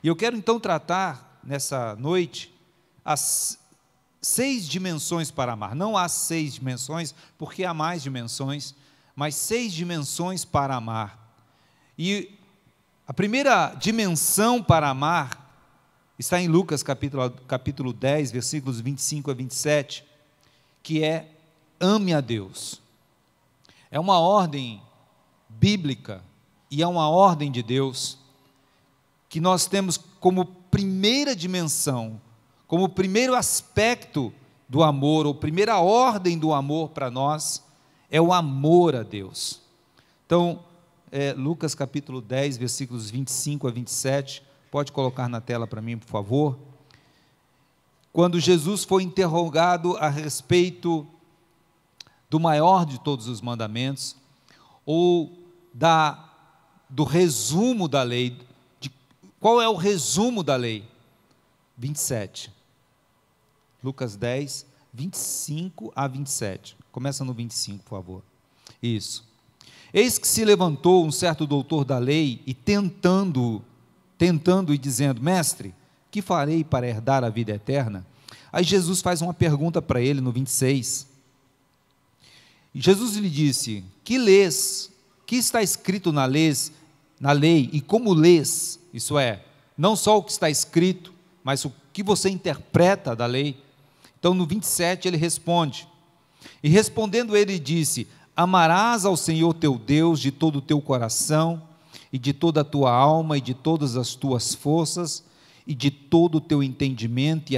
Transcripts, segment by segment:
E eu quero então tratar nessa noite as 6 dimensões para amar. Não há 6 dimensões, porque há mais dimensões, mas 6 dimensões para amar. E a primeira dimensão para amar está em Lucas capítulo 10, versículos 25 a 27, que é: ame a Deus. É uma ordem bíblica e é uma ordem de Deus que nós temos como primeira dimensão, como primeiro aspecto do amor, ou primeira ordem do amor para nós, é o amor a Deus. Então, Lucas capítulo 10, versículos 25 a 27, pode colocar na tela para mim, por favor. Quando Jesus foi interrogado a respeito do maior de todos os mandamentos, ou do resumo da lei. Qual é o resumo da lei? 27. Lucas 10, 25 a 27. Começa no 25, por favor. Isso. Eis que se levantou um certo doutor da lei, e tentando e dizendo: mestre, que farei para herdar a vida eterna? Aí Jesus faz uma pergunta para ele no 26. E Jesus lhe disse: que lês? Que está escrito na lei, e como lês? Isso é, não só o que está escrito, mas o que você interpreta da lei. Então no 27 ele responde, e respondendo ele disse: amarás ao Senhor teu Deus de todo o teu coração, e de toda a tua alma, e de todas as tuas forças, e de todo o teu entendimento,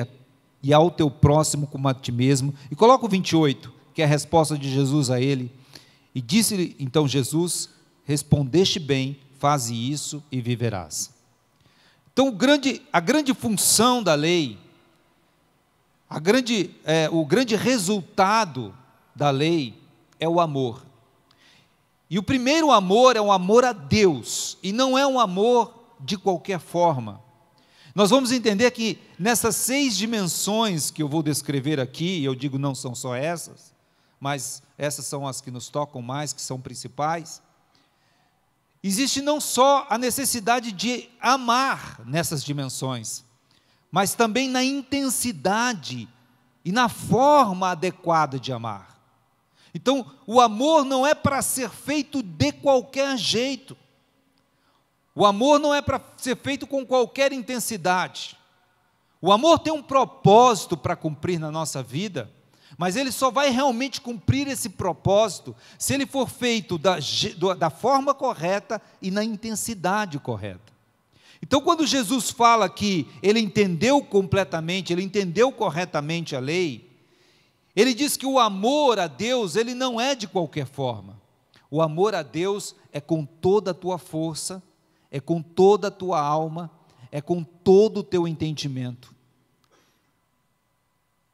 e ao teu próximo como a ti mesmo. E coloca o 28, que é a resposta de Jesus a ele. E disse então Jesus: respondeste bem, faze isso e viverás. Então a grande função da lei, o grande resultado da lei é o amor. E o primeiro amor é um amor a Deus, e não é um amor de qualquer forma. Nós vamos entender que nessas 6 dimensões que eu vou descrever aqui, eu digo não são só essas, mas essas são as que nos tocam mais, que são principais. Existe não só a necessidade de amar nessas dimensões, mas também na intensidade e na forma adequada de amar. Então, o amor não é para ser feito de qualquer jeito. O amor não é para ser feito com qualquer intensidade. O amor tem um propósito para cumprir na nossa vida, mas ele só vai realmente cumprir esse propósito se ele for feito da forma correta e na intensidade correta. Então, quando Jesus fala que ele entendeu completamente, ele entendeu corretamente a lei, ele diz que o amor a Deus, ele não é de qualquer forma. O amor a Deus é com toda a tua força, é com toda a tua alma, é com todo o teu entendimento.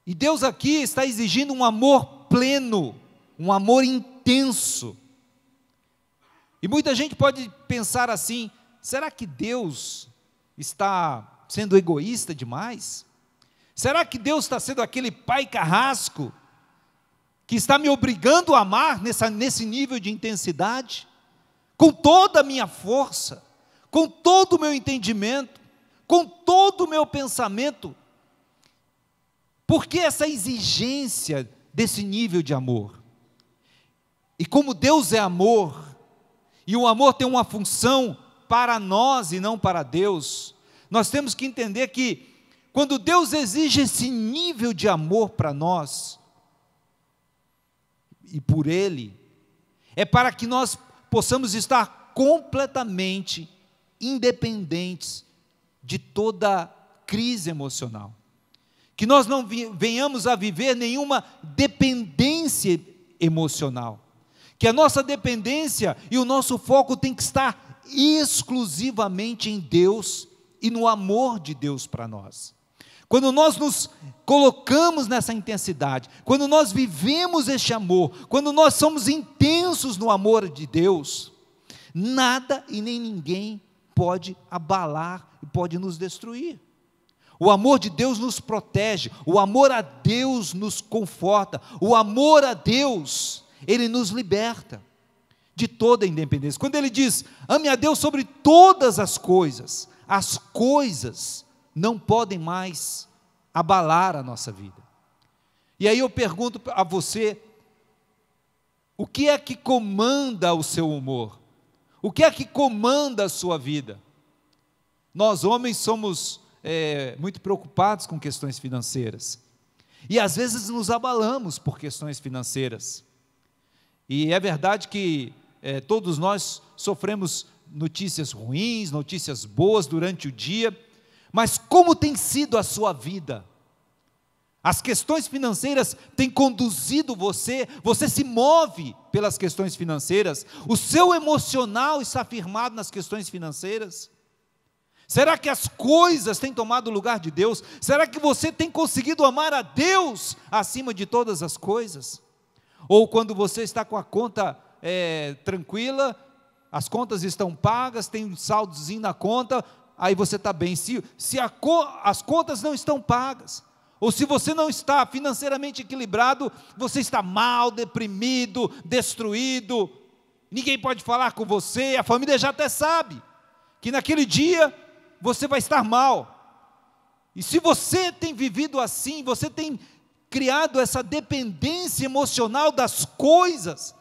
E Deus aqui está exigindo um amor pleno, um amor intenso. E muita gente pode pensar assim: será que Deus está sendo egoísta demais? Será que Deus está sendo aquele pai carrasco que está me obrigando a amar nesse nível de intensidade? Com toda a minha força, com todo o meu entendimento, com todo o meu pensamento. Por que essa exigência desse nível de amor? E como Deus é amor, e o amor tem uma função para nós e não para Deus, nós temos que entender que quando Deus exige esse nível de amor para nós, e por Ele, é para que nós possamos estar completamente independentes de toda crise emocional. Que nós não venhamos a viver nenhuma dependência emocional. Que a nossa dependência e o nosso foco tem que estar exclusivamente em Deus e no amor de Deus para nós. Quando nós nos colocamos nessa intensidade, quando nós vivemos este amor, quando nós somos intensos no amor de Deus, nada e nem ninguém pode abalar e pode nos destruir. O amor de Deus nos protege, o amor a Deus nos conforta, o amor a Deus, Ele nos liberta de toda a independência. Quando Ele diz: ame a Deus sobre todas as coisas, as coisas não podem mais abalar a nossa vida. E aí eu pergunto a você, o que é que comanda o seu humor? O que é que comanda a sua vida? Nós homens somos muito preocupados com questões financeiras, e às vezes nos abalamos por questões financeiras, e é verdade que todos nós sofremos notícias ruins, notícias boas durante o dia, mas como tem sido a sua vida? As questões financeiras têm conduzido você se move pelas questões financeiras, o seu emocional está firmado nas questões financeiras? Será que as coisas têm tomado o lugar de Deus? Será que você tem conseguido amar a Deus acima de todas as coisas? Ou quando você está com a conta tranquila, as contas estão pagas, tem um saldozinho na conta, aí você está bem. Se as contas não estão pagas, ou se você não está financeiramente equilibrado, você está mal, deprimido, destruído, ninguém pode falar com você, a família já até sabe que naquele dia você vai estar mal. E se você tem vivido assim, você tem criado essa dependência emocional das coisas,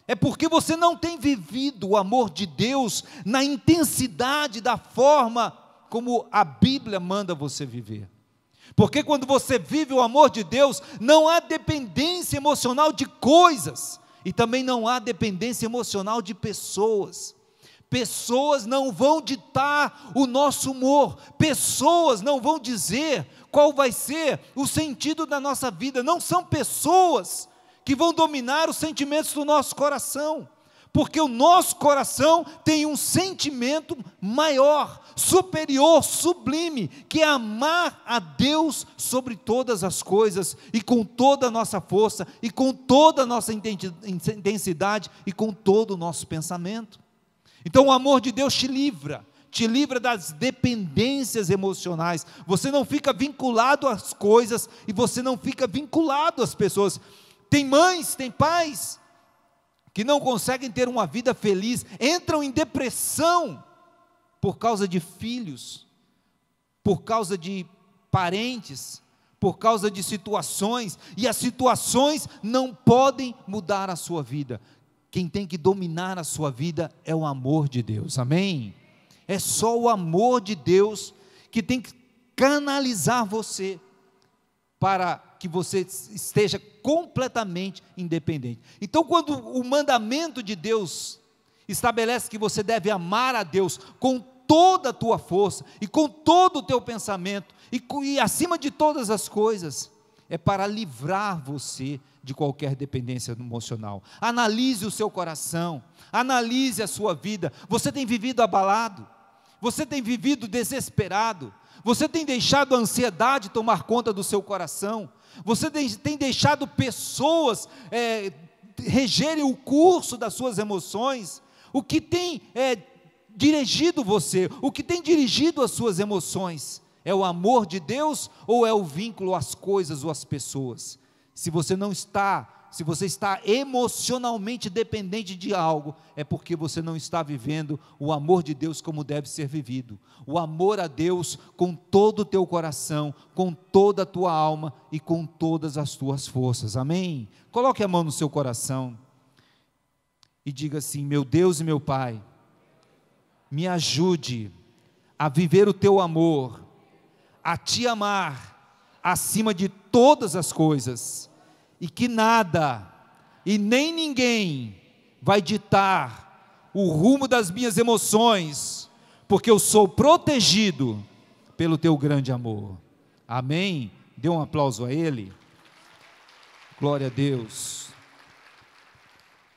é porque você não tem vivido o amor de Deus na intensidade da forma como a Bíblia manda você viver. Porque quando você vive o amor de Deus, não há dependência emocional de coisas, e também não há dependência emocional de pessoas. Pessoas não vão ditar o nosso humor, pessoas não vão dizer qual vai ser o sentido da nossa vida, não são pessoas que vão dominar os sentimentos do nosso coração, porque o nosso coração tem um sentimento maior, superior, sublime, que é amar a Deus sobre todas as coisas, e com toda a nossa força, e com toda a nossa intensidade, e com todo o nosso pensamento. Então o amor de Deus te livra das dependências emocionais, você não fica vinculado às coisas, e você não fica vinculado às pessoas. Tem mães, tem pais, que não conseguem ter uma vida feliz, entram em depressão, por causa de filhos, por causa de parentes, por causa de situações, e as situações não podem mudar a sua vida. Quem tem que dominar a sua vida é o amor de Deus, amém? É só o amor de Deus que tem que canalizar você, para que você esteja completamente independente. Então, quando o mandamento de Deus estabelece que você deve amar a Deus com toda a tua força, e com todo o teu pensamento, e acima de todas as coisas, é para livrar você de qualquer dependência emocional. Analise o seu coração, analise a sua vida. Você tem vivido abalado? Você tem vivido desesperado? Você tem deixado a ansiedade tomar conta do seu coração? Você tem deixado pessoas regerem o curso das suas emoções? O que tem dirigido você? O que tem dirigido as suas emoções? É o amor de Deus ou é o vínculo às coisas ou às pessoas? Se você está emocionalmente dependente de algo, é porque você não está vivendo o amor de Deus como deve ser vivido. O amor a Deus com todo o teu coração, com toda a tua alma e com todas as tuas forças, amém? Coloque a mão no seu coração e diga assim: meu Deus e meu Pai, me ajude a viver o teu amor, a te amar acima de todas as coisas, e que nada e nem ninguém vai ditar o rumo das minhas emoções, porque eu sou protegido pelo teu grande amor, amém? Dê um aplauso a Ele, glória a Deus.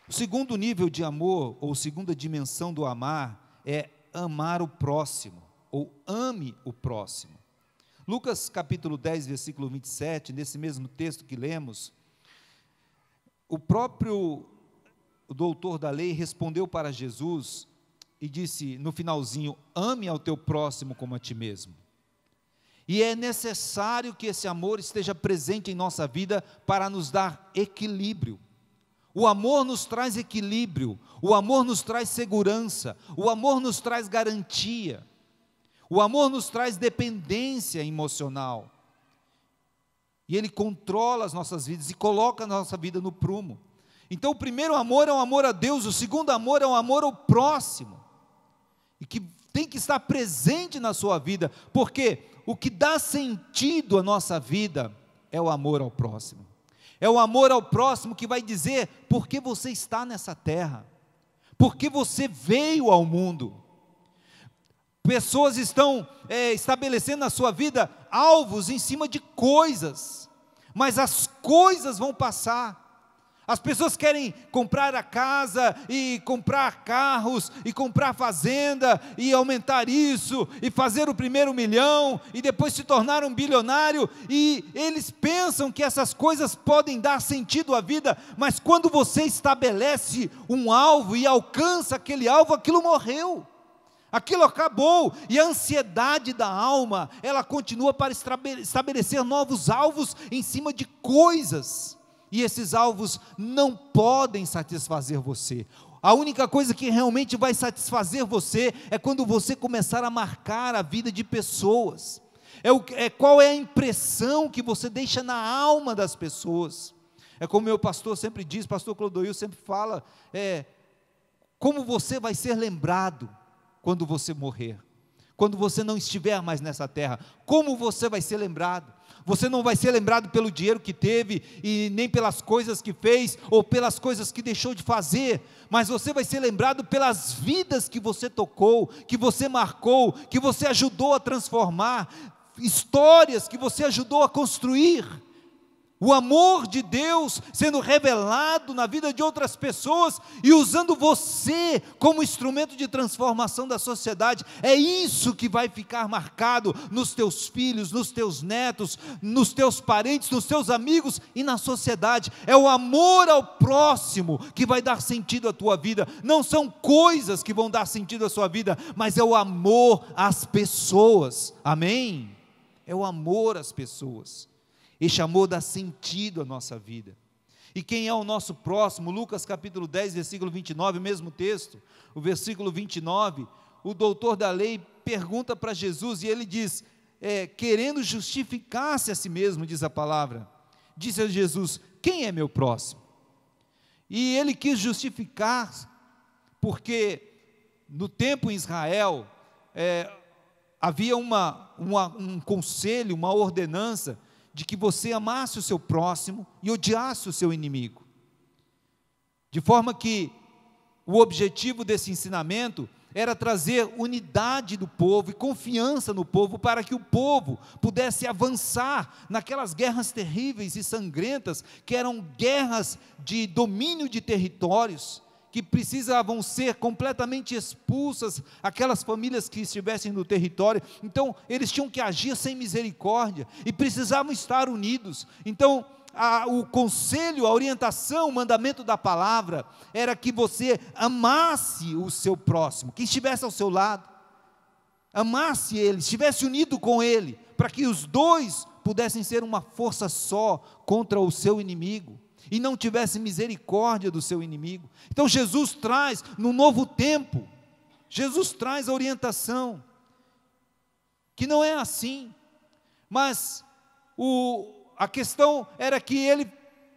O segundo nível de amor, ou segunda dimensão do amar, é amar o próximo, ou ame o próximo. Lucas capítulo 10, versículo 27, nesse mesmo texto que lemos, o próprio doutor da lei respondeu para Jesus e disse no finalzinho: ame ao teu próximo como a ti mesmo. E é necessário que esse amor esteja presente em nossa vida para nos dar equilíbrio. O amor nos traz equilíbrio, o amor nos traz segurança, o amor nos traz garantia. O amor nos traz dependência emocional. E ele controla as nossas vidas e coloca a nossa vida no prumo. Então o primeiro amor é o amor a Deus, o segundo amor é o amor ao próximo. E que tem que estar presente na sua vida, porque o que dá sentido à nossa vida é o amor ao próximo. É o amor ao próximo que vai dizer por que você está nessa terra, por que você veio ao mundo. Pessoas estão estabelecendo na sua vida alvos em cima de coisas, mas as coisas vão passar. As pessoas querem comprar a casa, e comprar carros, e comprar fazenda, e aumentar isso, e fazer o primeiro milhão, e depois se tornar um bilionário, e eles pensam que essas coisas podem dar sentido à vida, mas quando você estabelece um alvo, e alcança aquele alvo, aquilo morreu. Aquilo acabou, e a ansiedade da alma, ela continua para estabelecer novos alvos em cima de coisas, e esses alvos não podem satisfazer você. A única coisa que realmente vai satisfazer você, é quando você começar a marcar a vida de pessoas, qual é a impressão que você deixa na alma das pessoas. É como meu pastor sempre diz, pastor Clodoil sempre fala, como você vai ser lembrado, quando você morrer, quando você não estiver mais nessa terra, como você vai ser lembrado? Você não vai ser lembrado pelo dinheiro que teve, e nem pelas coisas que fez, ou pelas coisas que deixou de fazer, mas você vai ser lembrado pelas vidas que você tocou, que você marcou, que você ajudou a transformar, histórias que você ajudou a construir. O amor de Deus sendo revelado na vida de outras pessoas e usando você como instrumento de transformação da sociedade. É isso que vai ficar marcado nos teus filhos, nos teus netos, nos teus parentes, nos teus amigos e na sociedade. É o amor ao próximo que vai dar sentido à tua vida. Não são coisas que vão dar sentido à sua vida, mas é o amor às pessoas. Amém? É o amor às pessoas. Este amor dá sentido à nossa vida. E quem é o nosso próximo? Lucas capítulo 10, versículo 29, o mesmo texto, o versículo 29, o doutor da lei pergunta para Jesus, e ele diz, querendo justificar-se a si mesmo, diz a palavra, disse a Jesus, quem é meu próximo? E ele quis justificar, porque no tempo em Israel, havia um conselho, uma ordenança, de que você amasse o seu próximo e odiasse o seu inimigo, de forma que o objetivo desse ensinamento era trazer unidade do povo e confiança no povo, para que o povo pudesse avançar naquelas guerras terríveis e sangrentas, que eram guerras de domínio de territórios, que precisavam ser completamente expulsas, aquelas famílias que estivessem no território. Então eles tinham que agir sem misericórdia, e precisavam estar unidos. Então o conselho, a orientação, o mandamento da palavra, era que você amasse o seu próximo, que estivesse ao seu lado, amasse ele, estivesse unido com ele, para que os dois pudessem ser uma força só, contra o seu inimigo, e não tivesse misericórdia do seu inimigo. Então Jesus traz, no novo tempo, Jesus traz a orientação, que não é assim, mas a questão era que ele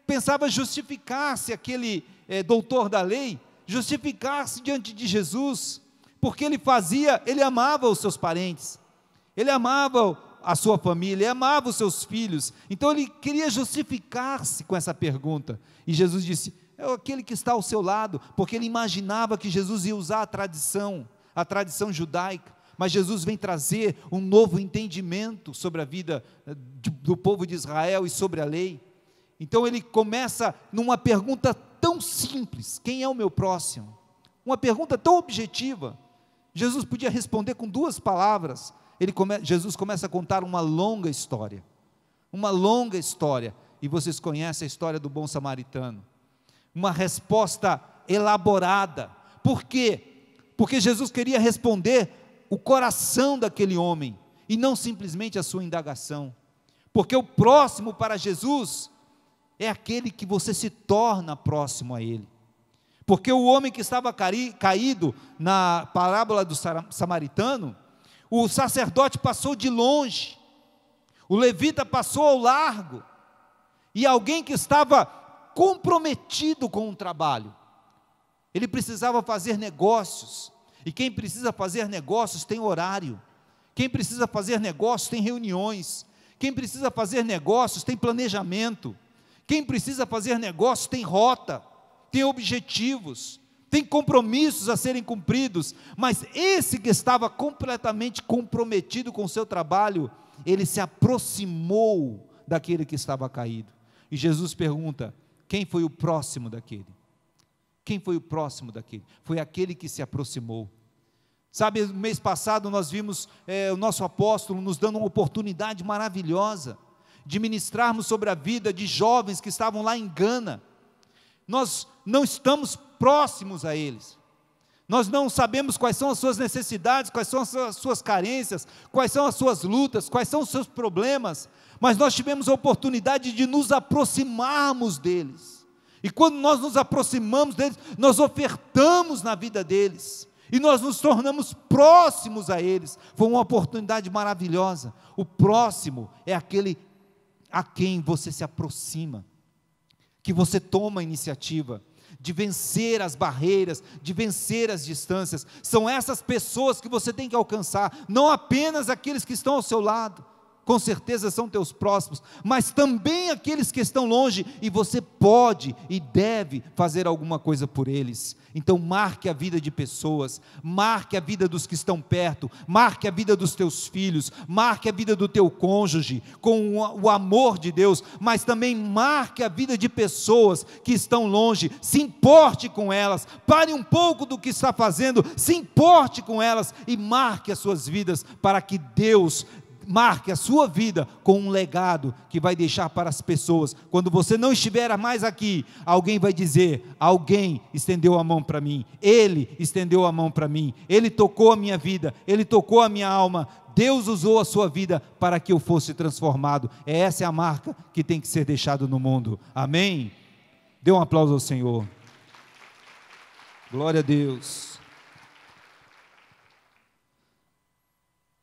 pensava justificar-se, aquele doutor da lei, justificar-se diante de Jesus, porque ele amava os seus parentes, ele amava a sua família, ele amava os seus filhos, então ele queria justificar-se com essa pergunta, e Jesus disse, é aquele que está ao seu lado, porque ele imaginava que Jesus ia usar a tradição judaica, mas Jesus vem trazer um novo entendimento sobre a vida do povo de Israel e sobre a lei. Então ele começa numa pergunta tão simples, quem é o meu próximo? Uma pergunta tão objetiva, Jesus podia responder com 2 palavras. Jesus começa a contar uma longa história, e vocês conhecem a história do bom samaritano, uma resposta elaborada. Por quê? Porque Jesus queria responder o coração daquele homem, e não simplesmente a sua indagação, porque o próximo para Jesus, é aquele que você se torna próximo a ele, porque o homem que estava caído, na parábola do samaritano, o sacerdote passou de longe, o levita passou ao largo, e alguém que estava comprometido com o trabalho, ele precisava fazer negócios, e quem precisa fazer negócios tem horário, quem precisa fazer negócios tem reuniões, quem precisa fazer negócios tem planejamento, quem precisa fazer negócios tem rota, tem objetivos, tem compromissos a serem cumpridos, mas esse que estava completamente comprometido com o seu trabalho, ele se aproximou daquele que estava caído, e Jesus pergunta: quem foi o próximo daquele? Quem foi o próximo daquele? Foi aquele que se aproximou. Sabe, no mês passado nós vimos o nosso apóstolo nos dando uma oportunidade maravilhosa, de ministrarmos sobre a vida de jovens que estavam lá em Gana. Nós não estamos próximos a eles, nós não sabemos quais são as suas necessidades, quais são as suas carências, quais são as suas lutas, quais são os seus problemas, mas nós tivemos a oportunidade de nos aproximarmos deles, e quando nós nos aproximamos deles, nós ofertamos na vida deles, e nós nos tornamos próximos a eles. Foi uma oportunidade maravilhosa. O próximo é aquele a quem você se aproxima, que você toma a iniciativa de vencer as barreiras, de vencer as distâncias. São essas pessoas que você tem que alcançar, não apenas aqueles que estão ao seu lado, com certeza são teus próximos, mas também aqueles que estão longe, e você pode e deve fazer alguma coisa por eles. Então marque a vida de pessoas, marque a vida dos que estão perto, marque a vida dos teus filhos, marque a vida do teu cônjuge, com o amor de Deus, mas também marque a vida de pessoas que estão longe, se importe com elas, pare um pouco do que está fazendo, se importe com elas, e marque as suas vidas, para que Deus marque a sua vida com um legado que vai deixar para as pessoas. Quando você não estiver mais aqui, alguém vai dizer: alguém estendeu a mão para mim, ele estendeu a mão para mim, ele tocou a minha vida, ele tocou a minha alma, Deus usou a sua vida para que eu fosse transformado. Essa é a marca que tem que ser deixada no mundo. Amém? Dê um aplauso ao Senhor. Glória a Deus.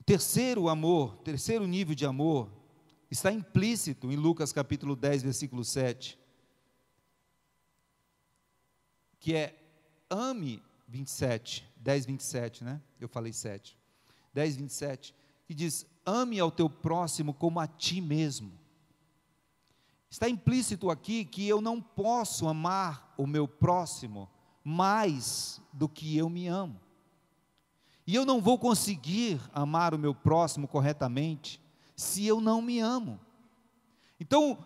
Terceiro nível de amor, está implícito em Lucas capítulo 10, versículo 7, que é ame 27, 10, 27, né? Eu falei 7, 10, 27, que diz: ame ao teu próximo como a ti mesmo. Está implícito aqui que eu não posso amar o meu próximo mais do que eu me amo. E eu não vou conseguir amar o meu próximo corretamente se eu não me amo. Então,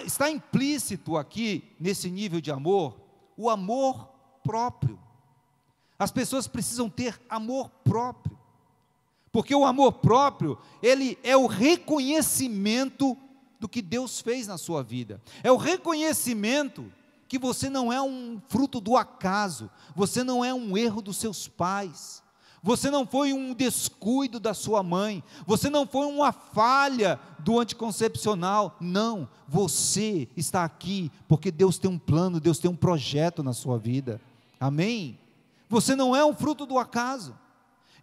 está implícito aqui, nesse nível de amor, o amor próprio. As pessoas precisam ter amor próprio, porque o amor próprio, ele é o reconhecimento do que Deus fez na sua vida, é o reconhecimento que você não é um fruto do acaso, você não é um erro dos seus pais, você não foi um descuido da sua mãe, você não foi uma falha do anticoncepcional, não, você está aqui porque Deus tem um plano, Deus tem um projeto na sua vida, amém? Você não é um fruto do acaso.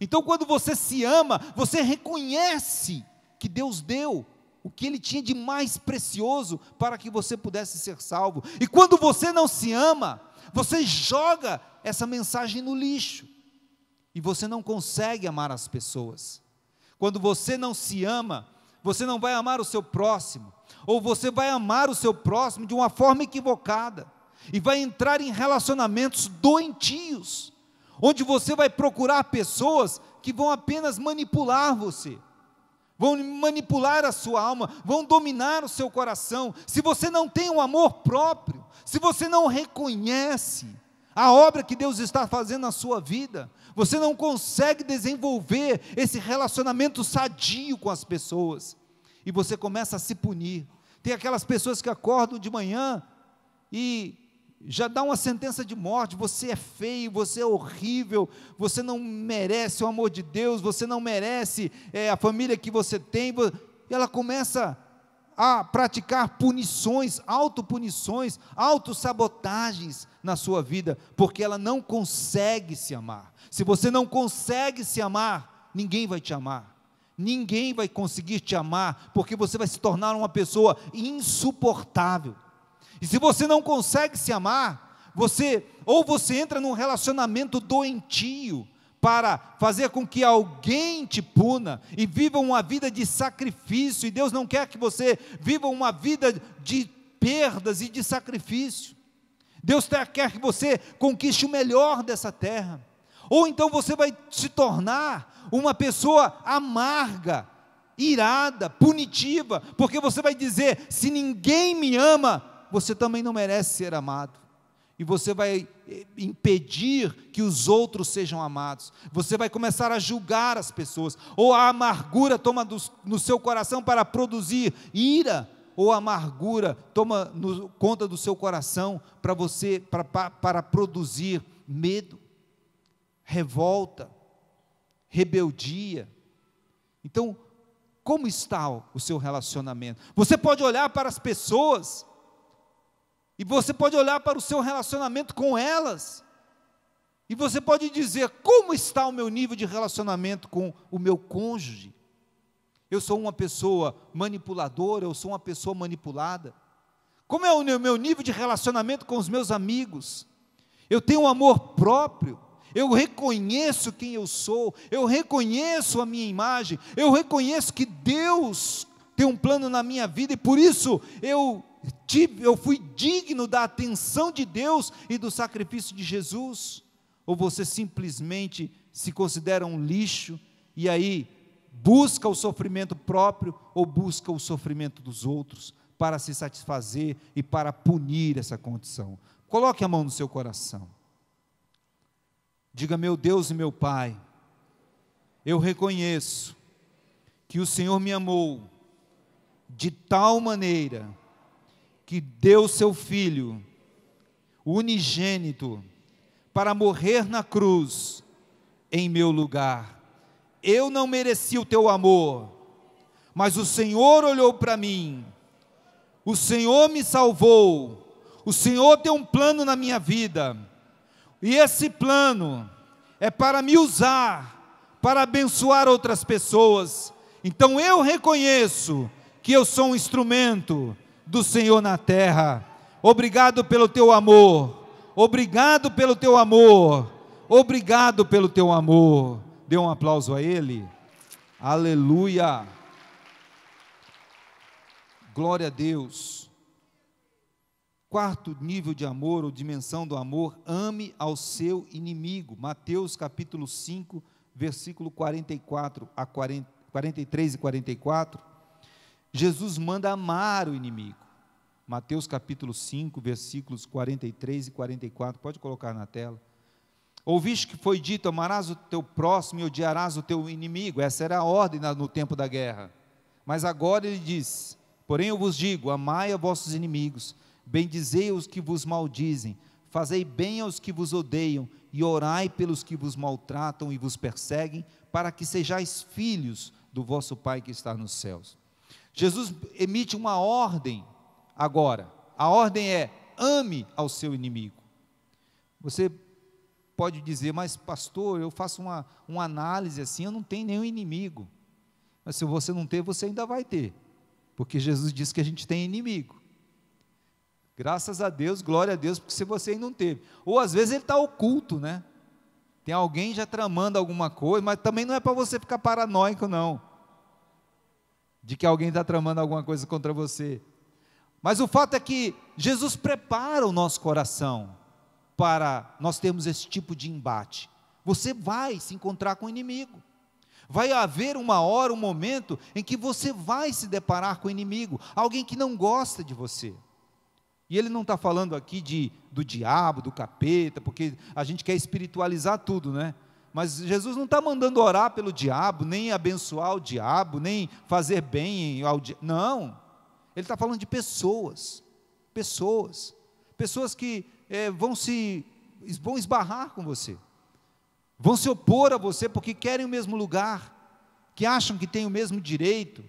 Então, quando você se ama, você reconhece que Deus deu o que Ele tinha de mais precioso para que você pudesse ser salvo, e quando você não se ama, você joga essa mensagem no lixo, e você não consegue amar as pessoas. Quando você não se ama, você não vai amar o seu próximo, ou você vai amar o seu próximo de uma forma equivocada, e vai entrar em relacionamentos doentios, onde você vai procurar pessoas que vão apenas manipular você, vão manipular a sua alma, vão dominar o seu coração. Se você não tem um amor próprio, se você não reconhece a obra que Deus está fazendo na sua vida, você não consegue desenvolver esse relacionamento sadio com as pessoas, e você começa a se punir. Tem aquelas pessoas que acordam de manhã e já dá uma sentença de morte: você é feio, você é horrível, você não merece o amor de Deus, você não merece a família que você tem, e ela começa a praticar punições, autopunições, autossabotagens na sua vida, porque ela não consegue se amar. Se você não consegue se amar, ninguém vai te amar. Ninguém vai conseguir te amar, porque você vai se tornar uma pessoa insuportável. E se você não consegue se amar, você entra num relacionamento doentio, para fazer com que alguém te puna, e viva uma vida de sacrifício, e Deus não quer que você viva uma vida de perdas e de sacrifício. Deus quer que você conquiste o melhor dessa terra, ou então você vai se tornar uma pessoa amarga, irada, punitiva, porque você vai dizer, se ninguém me ama, você também não merece ser amado. E você vai impedir que os outros sejam amados. Você vai começar a julgar as pessoas. Ou a amargura toma no seu coração para produzir ira. Ou a amargura toma conta do seu coração para produzir medo, revolta, rebeldia. Então, como está o seu relacionamento? Você pode olhar para as pessoas, e você pode olhar para o seu relacionamento com elas, e você pode dizer, como está o meu nível de relacionamento com o meu cônjuge? Eu sou uma pessoa manipuladora, eu sou uma pessoa manipulada? Como é o meu nível de relacionamento com os meus amigos? Eu tenho um amor próprio, eu reconheço quem eu sou, eu reconheço a minha imagem, eu reconheço que Deus tem um plano na minha vida, e por isso eu fui digno da atenção de Deus e do sacrifício de Jesus? Ou você simplesmente se considera um lixo, e aí busca o sofrimento próprio, ou busca o sofrimento dos outros, para se satisfazer e para punir essa condição? Coloque a mão no seu coração, diga, meu Deus e meu Pai, eu reconheço que o Senhor me amou de tal maneira, que deu seu Filho, unigênito, para morrer na cruz, em meu lugar. Eu não mereci o teu amor, mas o Senhor olhou para mim, o Senhor me salvou, o Senhor tem um plano na minha vida, e esse plano é para me usar, para abençoar outras pessoas. Então eu reconheço que eu sou um instrumento do Senhor na terra. Obrigado pelo teu amor, obrigado pelo teu amor, obrigado pelo teu amor. Dê um aplauso a Ele. Aleluia, glória a Deus. Quarto nível de amor, ou dimensão do amor, ame ao seu inimigo. Mateus capítulo 5, versículo 43 e 44, Jesus manda amar o inimigo. Mateus capítulo 5, versículos 43 e 44, pode colocar na tela. Ouviste que foi dito, amarás o teu próximo e odiarás o teu inimigo. Essa era a ordem no tempo da guerra. Mas agora ele diz, porém eu vos digo, amai a vossos inimigos, bendizei os que vos maldizem, fazei bem aos que vos odeiam, e orai pelos que vos maltratam e vos perseguem, para que sejais filhos do vosso Pai que está nos céus. Jesus emite uma ordem agora. A ordem é, ame ao seu inimigo. Você pode dizer, mas pastor, eu faço uma análise assim, eu não tenho nenhum inimigo. Mas se você não ter, você ainda vai ter, porque Jesus disse que a gente tem inimigo. Graças a Deus, glória a Deus, porque se você ainda não teve, ou às vezes ele está oculto, né? Tem alguém já tramando alguma coisa, mas também não é para você ficar paranoico não, de que alguém está tramando alguma coisa contra você. Mas o fato é que Jesus prepara o nosso coração para nós termos esse tipo de embate. Você vai se encontrar com o inimigo, vai haver uma hora, um momento em que você vai se deparar com o inimigo, alguém que não gosta de você. E ele não está falando aqui do diabo, do capeta, porque a gente quer espiritualizar tudo, né? Mas Jesus não está mandando orar pelo diabo, nem abençoar o diabo, nem fazer bem ao diabo, não. Ele está falando de pessoas que vão esbarrar com você, vão se opor a você, porque querem o mesmo lugar, que acham que têm o mesmo direito,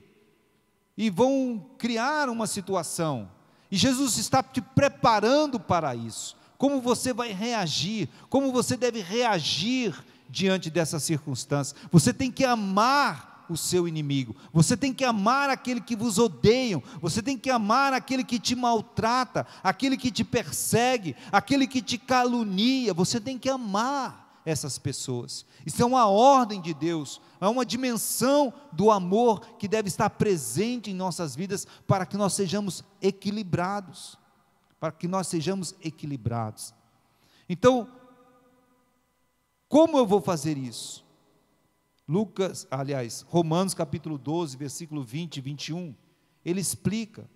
e vão criar uma situação, e Jesus está te preparando para isso. Como você vai reagir, como você deve reagir diante dessas circunstâncias. Você tem que amar o seu inimigo, você tem que amar aquele que vos odeiam, você tem que amar aquele que te maltrata, aquele que te persegue, aquele que te calunia. Você tem que amar essas pessoas. Isso é uma ordem de Deus, é uma dimensão do amor que deve estar presente em nossas vidas para que nós sejamos equilibrados, Então, como eu vou fazer isso? Romanos capítulo 12, versículo 20 e 21, ele explica,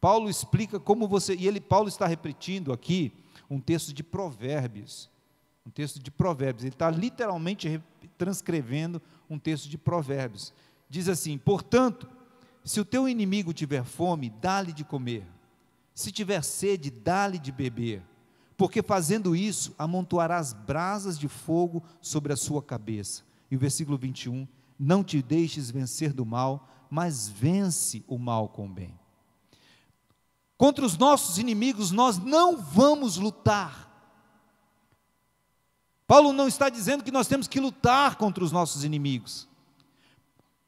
Paulo explica como você, Paulo está repetindo aqui um texto de Provérbios, ele está literalmente transcrevendo um texto de Provérbios, diz assim: portanto, se o teu inimigo tiver fome, dá-lhe de comer, se tiver sede, dá-lhe de beber, porque fazendo isso, amontoarás brasas de fogo sobre a sua cabeça. E o versículo 21, não te deixes vencer do mal, mas vence o mal com o bem. Contra os nossos inimigos nós não vamos lutar. Paulo não está dizendo que nós temos que lutar contra os nossos inimigos.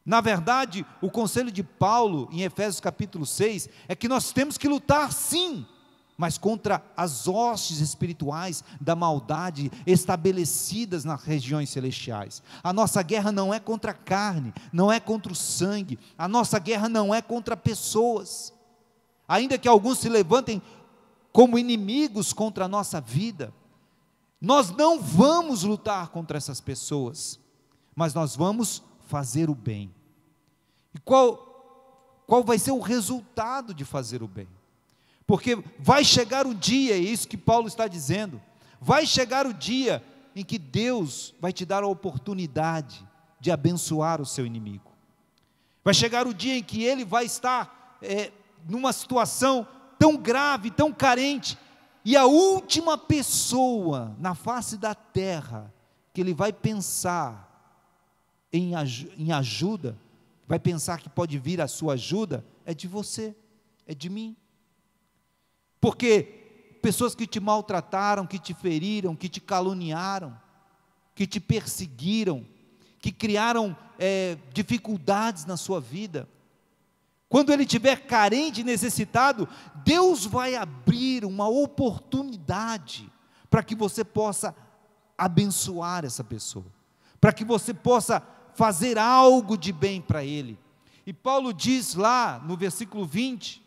Na verdade, o conselho de Paulo, em Efésios capítulo 6, é que nós temos que lutar sim, mas contra as hostes espirituais da maldade estabelecidas nas regiões celestiais. A nossa guerra não é contra a carne, não é contra o sangue, a nossa guerra não é contra pessoas, ainda que alguns se levantem como inimigos contra a nossa vida, nós não vamos lutar contra essas pessoas, mas nós vamos fazer o bem. E qual vai ser o resultado de fazer o bem? Porque vai chegar o dia, é isso que Paulo está dizendo, vai chegar o dia em que Deus vai te dar a oportunidade de abençoar o seu inimigo. Vai chegar o dia em que ele vai estar numa situação tão grave, tão carente, e a última pessoa na face da terra que ele vai pensar em ajuda, vai pensar que pode vir a sua ajuda, é de você, é de mim. Porque pessoas que te maltrataram, que te feriram, que te caluniaram, que te perseguiram, que criaram dificuldades na sua vida, quando ele estiver carente e necessitado, Deus vai abrir uma oportunidade para que você possa abençoar essa pessoa, para que você possa fazer algo de bem para ele. E Paulo diz lá no versículo 20,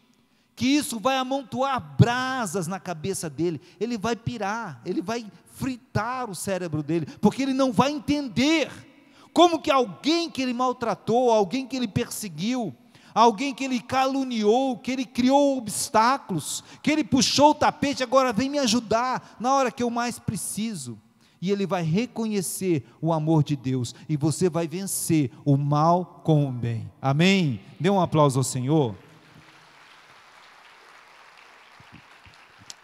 que isso vai amontoar brasas na cabeça dele, ele vai pirar, ele vai fritar o cérebro dele, porque ele não vai entender como que alguém que ele maltratou, alguém que ele perseguiu, alguém que ele caluniou, que ele criou obstáculos, que ele puxou o tapete, agora vem me ajudar na hora que eu mais preciso. E ele vai reconhecer o amor de Deus, e você vai vencer o mal com o bem. Amém? Dê um aplauso ao Senhor.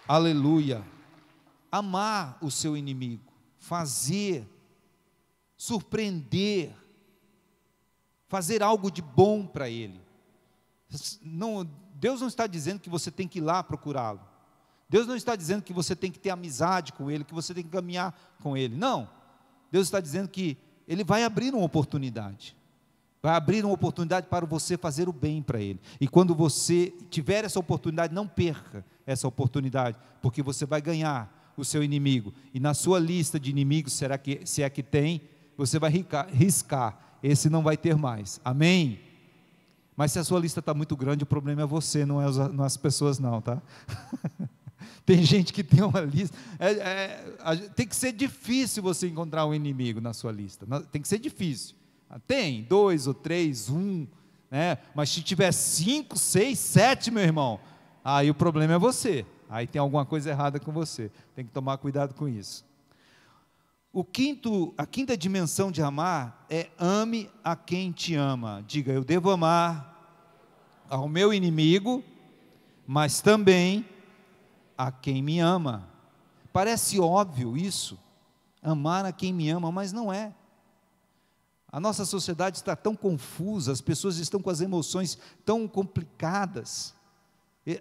Aleluia. Amar o seu inimigo, fazer, surpreender, fazer algo de bom para ele. Deus não está dizendo que você tem que ir lá procurá-lo. Deus não está dizendo que você tem que ter amizade com ele, que você tem que caminhar com ele. Não. Deus está dizendo que ele vai abrir uma oportunidade. Vai abrir uma oportunidade para você fazer o bem para ele. E quando você tiver essa oportunidade, não perca essa oportunidade, porque você vai ganhar o seu inimigo. E na sua lista de inimigos, se é que tem, você vai riscar. Esse não vai ter mais. Amém? Mas se a sua lista está muito grande, o problema é você, não é as pessoas não, tá? Tem gente que tem uma lista, tem que ser difícil você encontrar um inimigo na sua lista, tem que ser difícil. Tem 2 ou 3, 1, né? Mas se tiver 5, 6, 7, meu irmão, aí o problema é você, aí tem alguma coisa errada com você, tem que tomar cuidado com isso. A quinta dimensão de amar é ame a quem te ama. Diga, eu devo amar ao meu inimigo, mas também a quem me ama. Parece óbvio isso, amar a quem me ama, mas não é. A nossa sociedade está tão confusa, as pessoas estão com as emoções tão complicadas,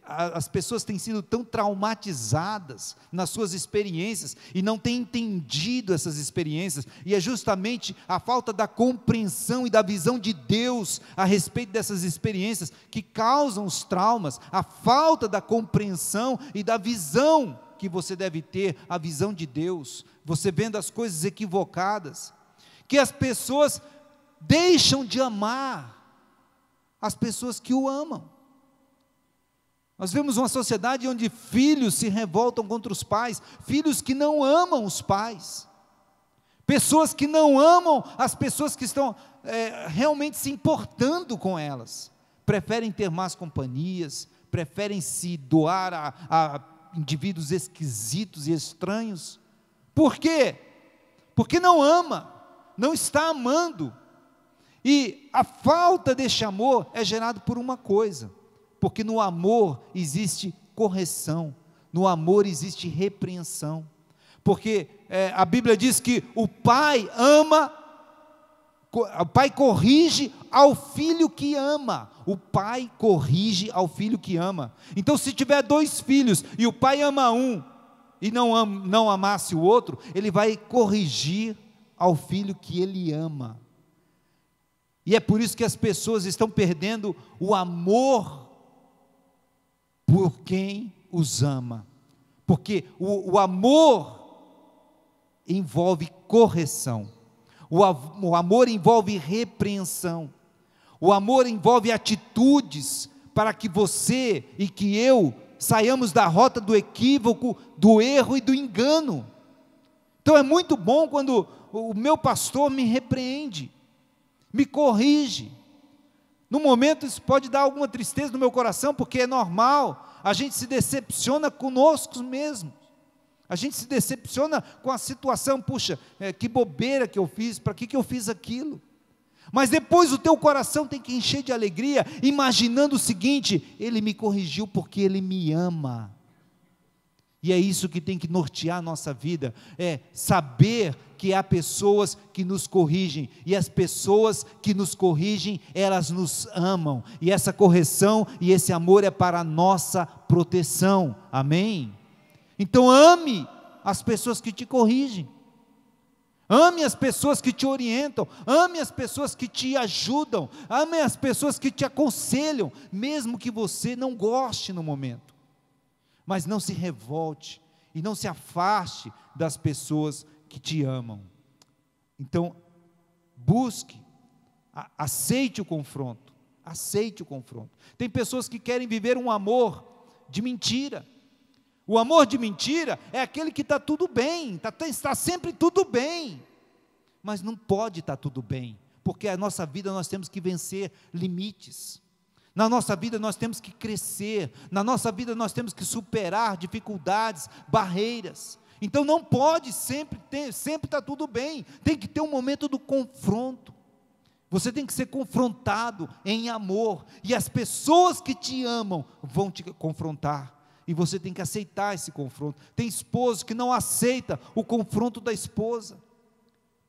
As pessoas têm sido tão traumatizadas nas suas experiências e não têm entendido essas experiências, e é justamente a falta da compreensão e da visão de Deus a respeito dessas experiências que causam os traumas, a falta da compreensão e da visão que você deve ter, a visão de Deus, você vendo as coisas equivocadas, que as pessoas deixam de amar as pessoas que o amam. Nós vemos uma sociedade onde filhos se revoltam contra os pais, filhos que não amam os pais, pessoas que não amam as pessoas que estão realmente se importando com elas, preferem ter más companhias, preferem se doar a indivíduos esquisitos e estranhos. Por quê? Porque não ama, não está amando, e a falta deste amor é gerado por uma coisa, porque no amor existe correção, no amor existe repreensão, porque a Bíblia diz que o pai ama, o pai corrige ao filho que ama, o pai corrige ao filho que ama. Então, se tiver dois filhos, e o pai ama um, e não amasse o outro, ele vai corrigir ao filho que ele ama, e é por isso que as pessoas estão perdendo o amor por quem os ama, porque o amor envolve correção, o amor envolve repreensão, o amor envolve atitudes para que você e que eu saiamos da rota do equívoco, do erro e do engano. Então é muito bom quando o meu pastor me repreende, me corrige. No momento isso pode dar alguma tristeza no meu coração, porque é normal, a gente se decepciona conosco mesmo, a gente se decepciona com a situação, puxa, que bobeira que eu fiz, para que eu fiz aquilo? Mas depois o teu coração tem que encher de alegria, imaginando o seguinte: Ele me corrigiu porque Ele me ama. E é isso que tem que nortear a nossa vida, é saber que há pessoas que nos corrigem, e as pessoas que nos corrigem, elas nos amam, e essa correção e esse amor é para a nossa proteção, amém? Então ame as pessoas que te corrigem, ame as pessoas que te orientam, ame as pessoas que te ajudam, ame as pessoas que te aconselham, mesmo que você não goste no momento. Mas não se revolte e não se afaste das pessoas que te amam. Então, busque, aceite o confronto, aceite o confronto. Tem pessoas que querem viver um amor de mentira. O amor de mentira é aquele que está tudo bem, está sempre tudo bem, mas não pode estar tudo bem, porque a nossa vida nós temos que vencer limites. Na nossa vida nós temos que crescer, na nossa vida nós temos que superar dificuldades, barreiras. Então não pode sempre estar tudo bem, tem que ter um momento do confronto. Você tem que ser confrontado em amor, e as pessoas que te amam vão te confrontar, e você tem que aceitar esse confronto. Tem esposo que não aceita o confronto da esposa.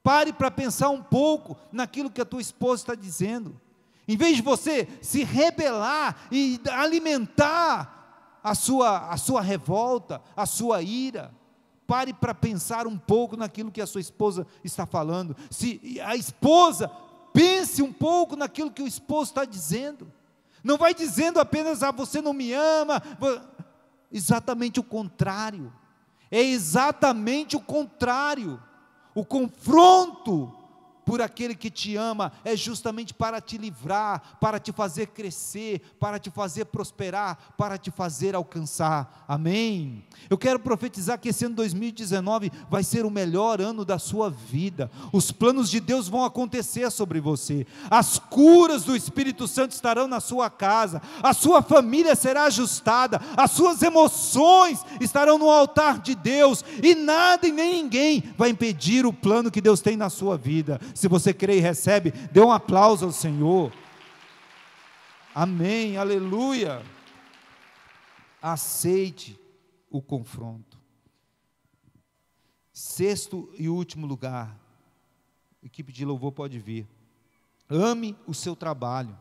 Pare para pensar um pouco naquilo que a tua esposa está dizendo. Em vez de você se rebelar e alimentar a sua revolta, a sua ira, pare para pensar um pouco naquilo que a sua esposa está falando. Se a esposa, pense um pouco naquilo que o esposo está dizendo. Não vai dizendo apenas, você não me ama. Exatamente o contrário. É exatamente o contrário. O confronto por aquele que te ama é justamente para te livrar, para te fazer crescer, para te fazer prosperar, para te fazer alcançar, amém? Eu quero profetizar que esse ano 2019 vai ser o melhor ano da sua vida. Os planos de Deus vão acontecer sobre você, as curas do Espírito Santo estarão na sua casa, a sua família será ajustada, as suas emoções estarão no altar de Deus, e nada e nem ninguém vai impedir o plano que Deus tem na sua vida. Se você crê e recebe, dê um aplauso ao Senhor. Amém, aleluia. Aceite o confronto. Sexto e último lugar, a equipe de louvor pode vir. Ame o seu trabalho.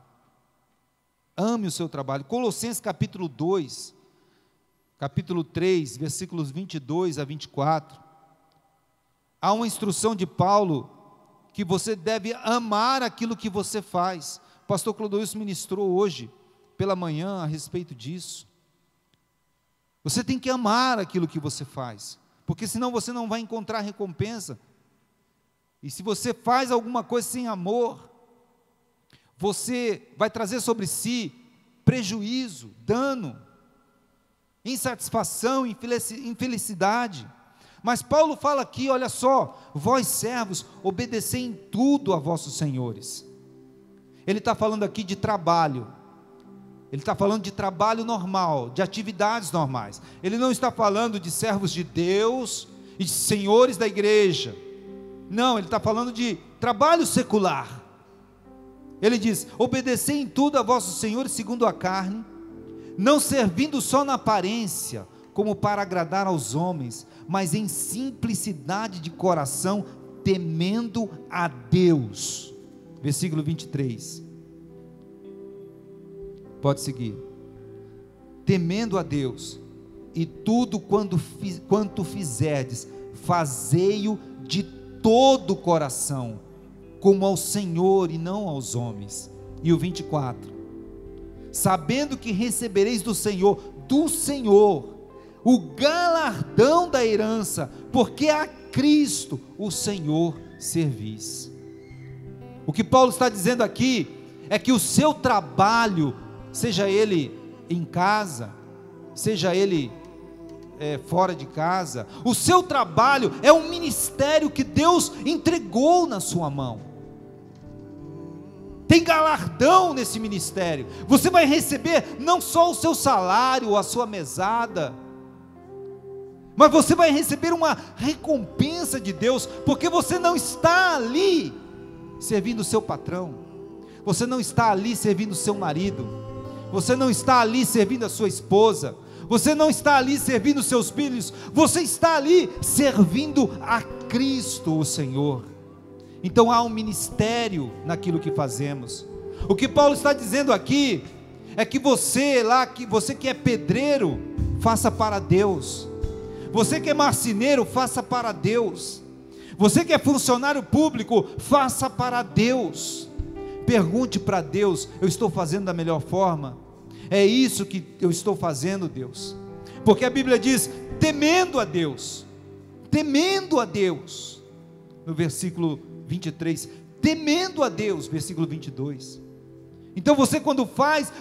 Ame o seu trabalho. Colossenses capítulo 2, capítulo 3, versículos 22 a 24. Há uma instrução de Paulo que você deve amar aquilo que você faz. O pastor Clodoilson ministrou hoje pela manhã a respeito disso. Você tem que amar aquilo que você faz, porque senão você não vai encontrar recompensa. E se você faz alguma coisa sem amor, você vai trazer sobre si prejuízo, dano, insatisfação, infelicidade. Mas Paulo fala aqui, olha só: vós servos, obedecei em tudo a vossos senhores. Ele está falando aqui de trabalho. Ele está falando de trabalho normal, de atividades normais. Ele não está falando de servos de Deus e de senhores da igreja. Não, ele está falando de trabalho secular. Ele diz: obedecei em tudo a vossos senhores segundo a carne, não servindo só na aparência, como para agradar aos homens, mas em simplicidade de coração, temendo a Deus. Versículo 23. Pode seguir. Temendo a Deus, e tudo quanto fizerdes, fazei-o de todo o coração, como ao Senhor e não aos homens. E o 24. Sabendo que recebereis do Senhor, o galardão da herança, porque a Cristo o Senhor servis. O que Paulo está dizendo aqui é que o seu trabalho, seja ele em casa, seja ele fora de casa, o seu trabalho é um ministério que Deus entregou na sua mão. Tem galardão nesse ministério. Você vai receber não só o seu salário ou a sua mesada, mas você vai receber uma recompensa de Deus, porque você não está ali servindo o seu patrão, você não está ali servindo o seu marido, você não está ali servindo a sua esposa, você não está ali servindo os seus filhos, você está ali servindo a Cristo o Senhor. Então há um ministério naquilo que fazemos. O que Paulo está dizendo aqui é que você que é pedreiro, faça para Deus. Você que é marceneiro, faça para Deus. Você que é funcionário público, faça para Deus. Pergunte para Deus: eu estou fazendo da melhor forma? É isso que eu estou fazendo, Deus? Porque a Bíblia diz: temendo a Deus, no versículo 23, temendo a Deus, versículo 22. Então você quando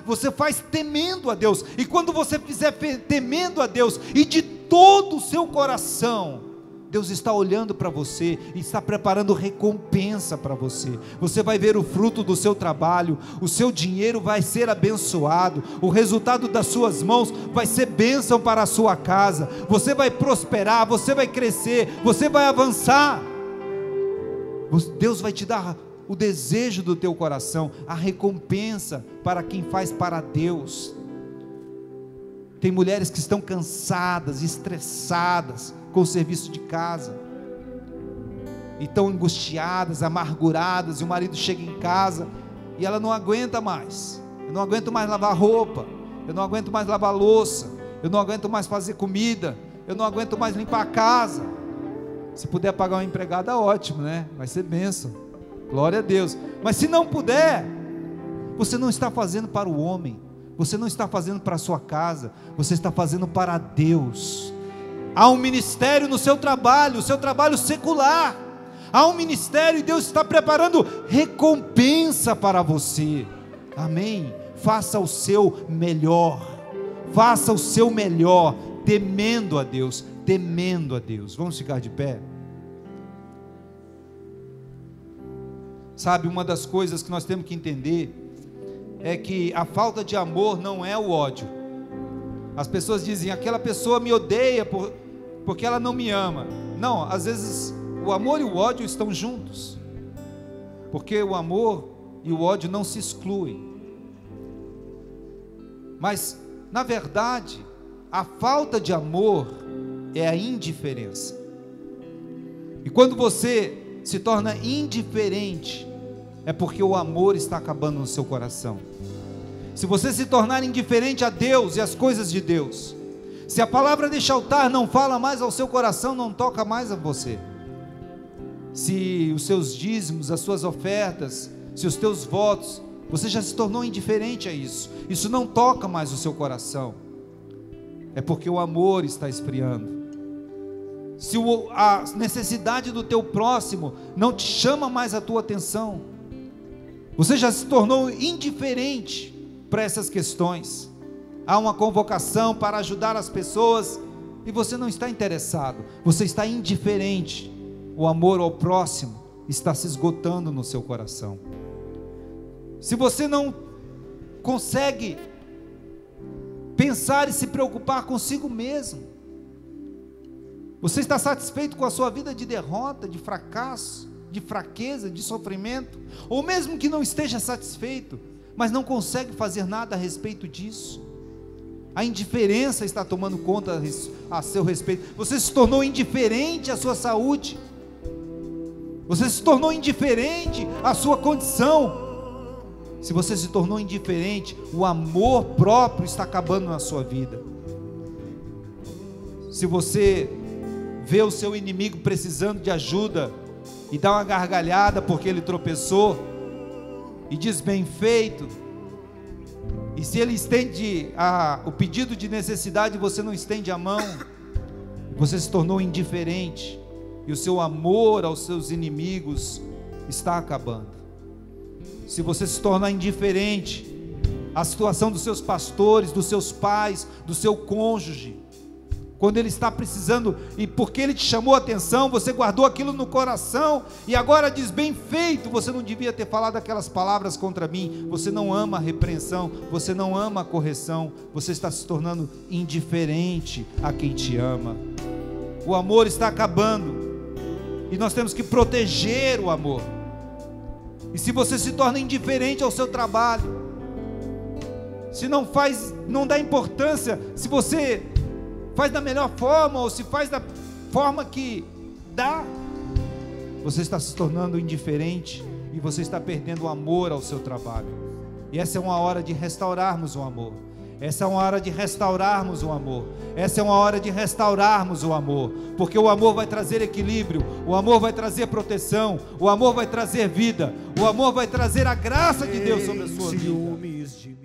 você faz temendo a Deus, e quando você fizer temendo a Deus, e de todo o seu coração, Deus está olhando para você, e está preparando recompensa para você. Você vai ver o fruto do seu trabalho, o seu dinheiro vai ser abençoado, o resultado das suas mãos vai ser bênção para a sua casa, você vai prosperar, você vai crescer, você vai avançar. Deus vai te dar o desejo do teu coração, a recompensa para quem faz para Deus. Tem mulheres que estão cansadas, estressadas com o serviço de casa, e estão angustiadas, amarguradas, e o marido chega em casa e ela não aguenta mais. Eu não aguento mais lavar roupa, eu não aguento mais lavar louça, eu não aguento mais fazer comida, eu não aguento mais limpar a casa. Se puder pagar uma empregada, ótimo, né? Vai ser bênção, glória a Deus. Mas se não puder, você não está fazendo para o homem, você não está fazendo para a sua casa, você está fazendo para Deus. Há um ministério no seu trabalho, o seu trabalho secular, há um ministério, e Deus está preparando recompensa para você. Amém? Faça o seu melhor, temendo a Deus, Vamos ficar de pé? Sabe, uma das coisas que nós temos que entender é que a falta de amor não é o ódio. As pessoas dizem: aquela pessoa me odeia porque ela não me ama. Não, às vezes o amor e o ódio estão juntos, porque o amor e o ódio não se excluem. Mas, na verdade, a falta de amor é a indiferença. E quando você se torna indiferente, é porque o amor está acabando no seu coração. se você se tornar indiferente a Deus e às coisas de Deus, se a palavra deste altar não fala mais ao seu coração, não toca mais a você, se os seus dízimos, as suas ofertas, se os teus votos, você já se tornou indiferente a isso, isso não toca mais o seu coração, é porque o amor está esfriando. Se a necessidade do teu próximo não te chama mais a tua atenção, você já se tornou indiferente para essas questões. Há uma convocação para ajudar as pessoas e você não está interessado, você está indiferente. O amor ao próximo está se esgotando no seu coração. Se você não consegue pensar e se preocupar consigo mesmo, você está satisfeito com a sua vida de derrota, de fracasso, de fraqueza, de sofrimento, ou mesmo que não esteja satisfeito, mas não consegue fazer nada a respeito disso. A indiferença está tomando conta a seu respeito. Você se tornou indiferente à sua saúde, você se tornou indiferente à sua condição. Se você se tornou indiferente, o amor próprio está acabando na sua vida. Se você vê o seu inimigo precisando de ajuda e dá uma gargalhada porque ele tropeçou e diz bem feito, e se ele estende o pedido de necessidade, você não estende a mão, você se tornou indiferente e o seu amor aos seus inimigos está acabando. Se você se tornar indiferente à situação dos seus pastores, dos seus pais, do seu cônjuge, quando ele está precisando, e porque ele te chamou a atenção, você guardou aquilo no coração, e agora diz, bem feito, você não devia ter falado aquelas palavras contra mim. Você não ama a repreensão, você não ama a correção, você está se tornando indiferente a quem te ama. O amor está acabando, e nós temos que proteger o amor. E se você se torna indiferente ao seu trabalho, se não dá importância, se você faz da melhor forma, ou se faz da forma que dá, você está se tornando indiferente, e você está perdendo o amor ao seu trabalho. E essa é uma hora de restaurarmos o amor. Essa é uma hora de restaurarmos o amor. Essa é uma hora de restaurarmos o amor, porque o amor vai trazer equilíbrio, o amor vai trazer proteção, o amor vai trazer vida, o amor vai trazer a graça de Deus sobre a sua vida.